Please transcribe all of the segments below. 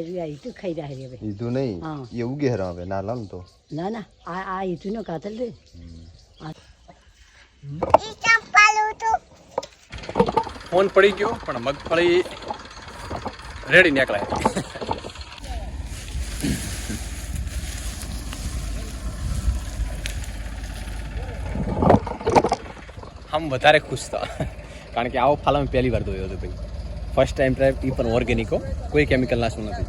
ઈટું ખાઈ રહ્યા હવે ઈધું નહીં એ ઉગે હરા હવે ના લાવ તો ના ના આ ઈટું નો કાતલ રે ફોન પડી ગયો પણ મગફળી રેડી નીકળાય આમ વધારે ખુશ હતા કારણ કે આવો ફાલ અમે પહેલી વાર જોયો હતો ભાઈ ફર્સ્ટ ટાઈમ ટ્રાય એ પણ ઓર્ગેનિકો કોઈ કેમિકલ નાશું નથી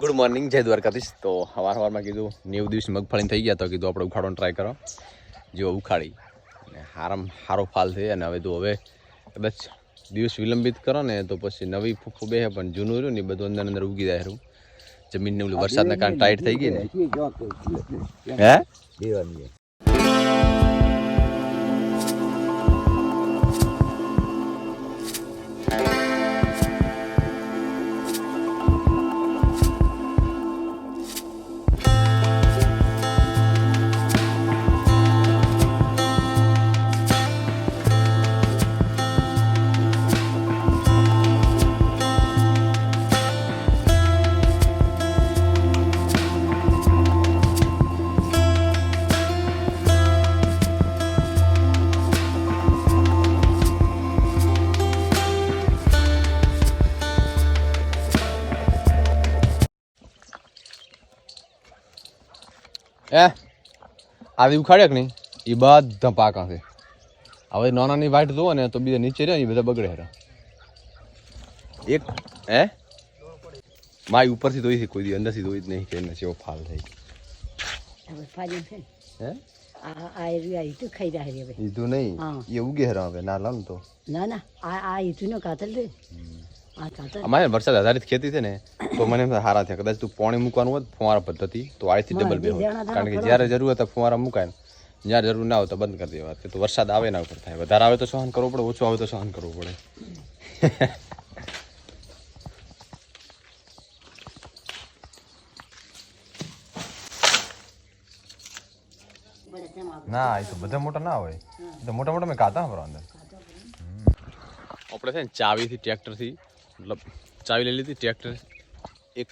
ગુડ મોર્નિંગ જય દ્વારકાધીશ તો સવારમાં કીધું 90 દિવસ મગફળી થઈ ગયા તો કીધું આપણે ઉખાડવાનો ટ્રાય કરો જેવો ઉખાડી અને સારો ફાલ થઈ અને હવે તો હવે કદાચ દિવસ વિલંબિત કરો ને તો પછી નવી ફૂફું બે પણ જૂનું રહ્યું ને બધું અંદર અંદર ઉગી જાય રહ્યું જમીનને ઓલું વરસાદના કારણે ટાઈટ થઈ ગઈ ને હે આવી ઉખાડ્યા કે નહીં એ બધા પાકા છે હવે નાનાની વાટ જુઓ ને તો બીજા નીચે રહ્યા એ બધા બગડે હેરા એક હે માય ઉપરથી ધોઈ છે કોઈ દી અંદરથી ધોઈ જ નહીં કે એવો ફાલ થઈ હે આ ઈટું ખાઈ રહ્યા હવે ઈધું નહીં એ ઉગે હરા હવે ના લાવ તો ના ના આ ઈટું નો કાતલ રે અમારે વરસાદ આધારિત ખેતી છે ને તો મને એમ સારા થયા કદાચ તું પાણી મૂકવાનું હોત ફુવારા પદ્ધતિ તો આથી ડબલ બે હોય કારણ કે જ્યારે જરૂર હોય તો ફુવારા મુકાય જ્યારે જરૂર ના હોય તો બંધ કરી દેવા તો વરસાદ આવે ના ઉપર થાય વધારે આવે તો સહન કરવું પડે ઓછો આવે તો સહન કરવું પડે ના એ તો બધા મોટા ના હોય તો મોટા મોટા મેં કાતા બરો અંદર આપણે છે ને ચાવીથી ટ્રેક્ટરથી મતલબ ચાવી લઈ લીધી ટ્રેક્ટર એક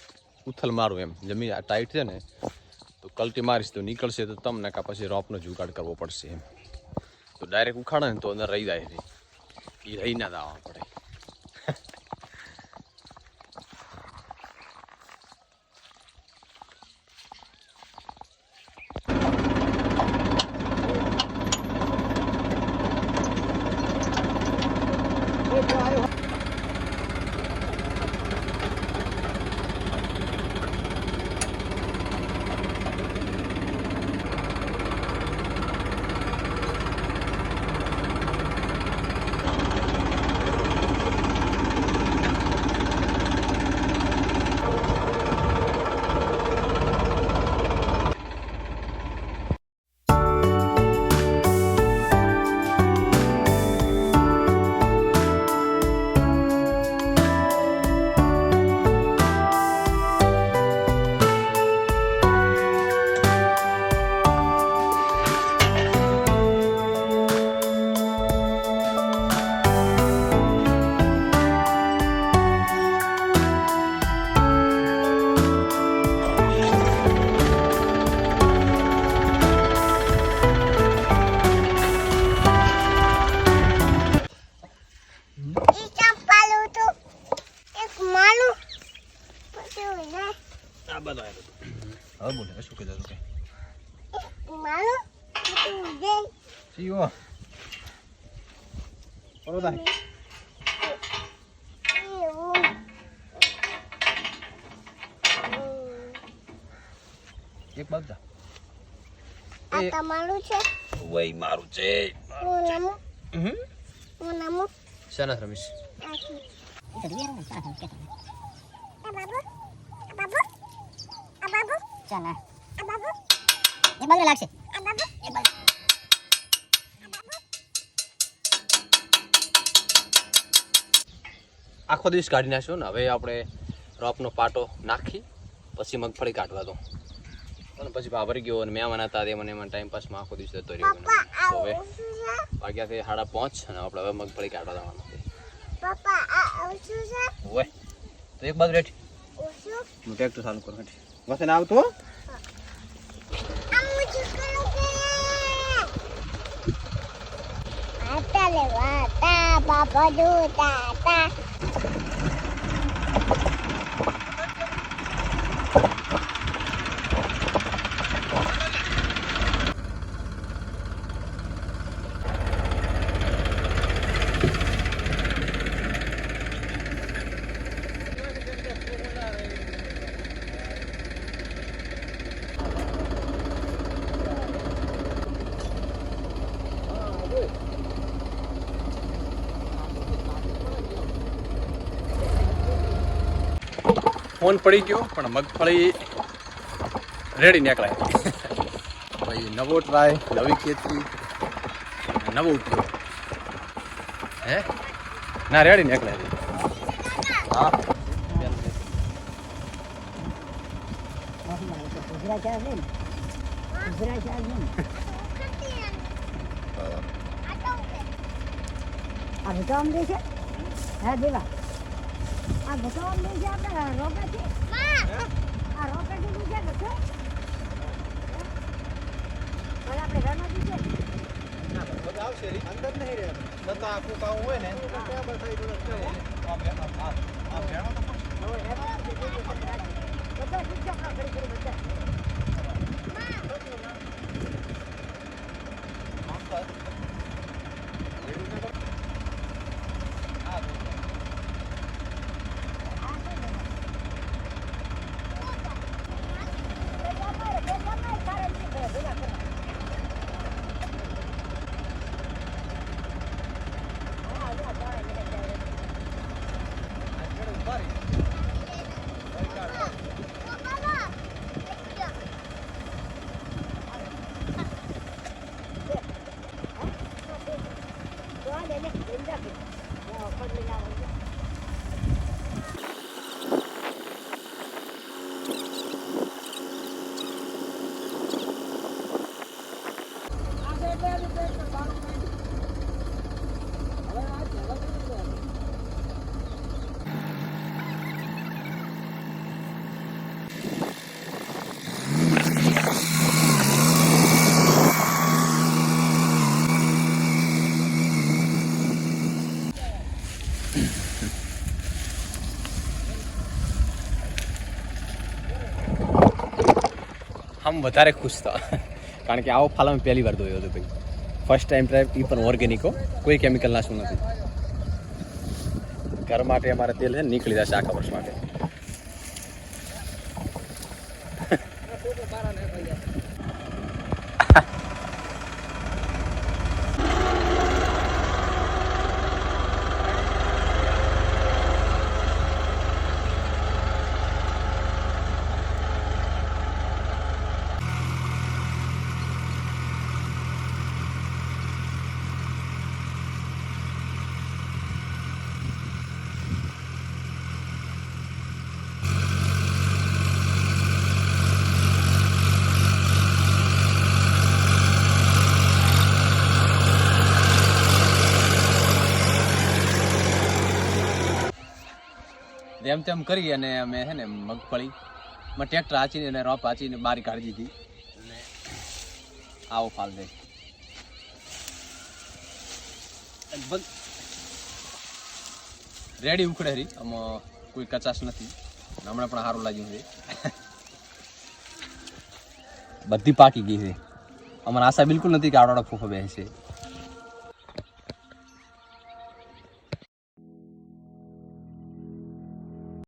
ઉથલ મારું એમ જમીન ટાઈટ છે ને તો કલટી મારીશ તો નીકળશે તો તમને કા પછી રોપનો જુગાડ કરવો પડશે એમ તો ડાયરેક્ટ ઉખાડે ને તો અંદર રહી જાય એ રહી ના દાવા પડે Siwa. Paro dai. એક બાદ જા. આ તમારું છે? વઈ મારું છે. હું નામ? શાના રમેશ. બાબુ. ચાલા. બાબુ. એ બાજુ લાગશે. બાબુ. એ બાજુ. આખો દિવસ કાઢી નાખ્યો ને હવે આપણે રોપનો પાટો નાખી પછી મગફળી કાઢવા દો અને પછી ભાભરી ગયો અને મહેમાન હતા તે મને એમાં ટાઈમ પાસમાં આખો દિવસ જતો રહ્યો તો હવે વાગ્યા છે 5:30 અને આપણે હવે મગફળી કાઢવા જવાનું છે પાપા આ શું છે ઓય તો એક બાજુ રેઠ ઓશું હું ટ્રેક્ટર ચાલુ કરું હેઠ વસે ના આવતું હો આ મુજે કરો કે આટા લેવા તા પાપા દો તા ફોન પડી ગયો પણ મગફળી રેડી નીકળાય ભાઈ નવો ટ્રાય નવી ખેતી નવો ઉપયોગ હે ના રેડી નીકળાય હા ગુજરાત ચાલે ને ગુજરાત ચાલે ને આ બધા આમ દે છે હા દેવા આ બધો આમ દે છે આપણે રોકા છે આ રોકા છે બીજા બધો પણ આપણે ઘરમાં છે બધા આવશે અંદર નહીં રહે નતા આખું કાવું હોય ને ટેબલ થઈ ગયું છે આ ભેણો તો બધા શિક્ષક ઘડી ઘડી બધા हम વધારે ખુશ હતા કારણ કે આવો ફાલ અમે પહેલી વાર જોયો હતો ભાઈ ફર્સ્ટ ટાઈમ ટ્રાય એ પણ ઓર્ગેનિકો કોઈ કેમિકલ નાખવું નથી ઘર માટે અમારે તેલ છે નીકળી જશે આખા વર્ષ માટે તેમ તેમ કરી અને અમે છે ને મગફળીમાં ટ્રેક્ટર આચીને અને રોપ આચીને બારી કાઢી દીધી અને આવો ફાલ દે રેડી ઉખડે હરી આમાં કોઈ કચાશ નથી હમણાં પણ સારું લાગ્યું છે બધી પાકી ગઈ છે અમારે આશા બિલકુલ નથી કે આવડા ફૂફા બેસે